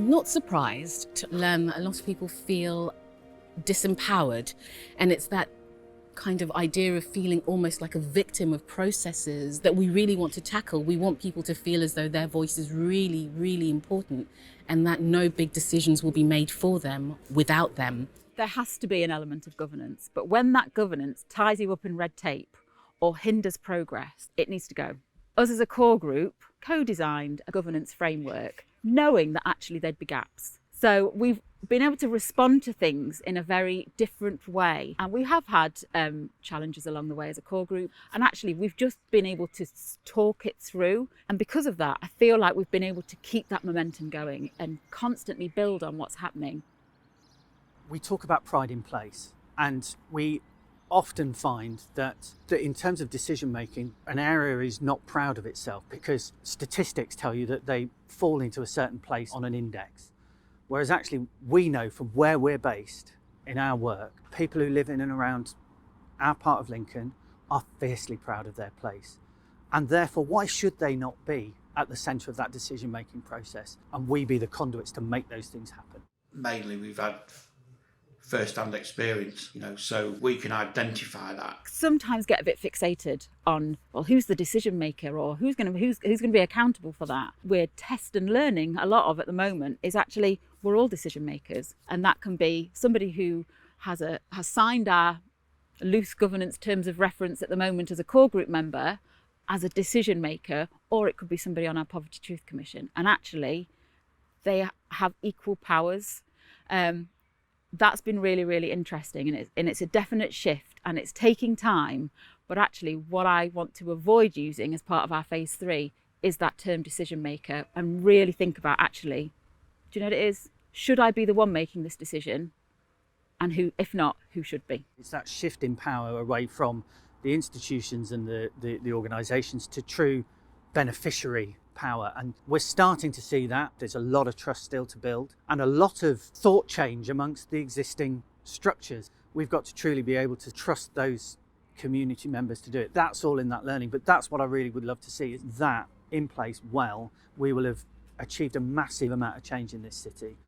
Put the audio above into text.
I'm not surprised to learn that a lot of people feel disempowered, and it's that kind of idea of feeling almost like a victim of processes that we really want to tackle. We want people to feel as though their voice is really, really important and that no big decisions will be made for them without them. There has to be an element of governance, but when that governance ties you up in red tape or hinders progress, it needs to go. Us as a core group co-designed a governance framework, knowing that actually there'd be gaps. So we've been able to respond to things in a very different way. And we have had challenges along the way as a core group. And actually, we've just been able to talk it through. And because of that, I feel like we've been able to keep that momentum going and constantly build on what's happening. We talk about pride in place, and we often find that in terms of decision making, an area is not proud of itself because statistics tell you that they fall into a certain place on an index. Whereas actually we know from where we're based in our work, people who live in and around our part of Lincoln are fiercely proud of their place. And therefore, why should they not be at the centre of that decision making process and we be the conduits to make those things happen? Mainly we've had first-hand experience, so we can identify that. Sometimes get a bit fixated on, well, who's the decision maker or who's going to be accountable for that. We're test and learning a lot of at the moment is actually we're all decision makers, and that can be somebody who has signed our loose governance terms of reference at the moment as a core group member as a decision maker, or it could be somebody on our Poverty Truth Commission, and actually they have equal powers. That's been really, really interesting, and it's a definite shift, and it's taking time. But actually, what I want to avoid using as part of our phase 3 is that term decision maker, and really think about actually, do you know what it is? Should I be the one making this decision? And who, if not, who should be? It's that shift in power away from the institutions and the organisations to true beneficiary power, and we're starting to see that. There's a lot of trust still to build and a lot of thought change amongst the existing structures. We've got to truly be able to trust those community members to do it. That's all in that learning, but that's what I really would love to see, is that in place well, we will have achieved a massive amount of change in this city.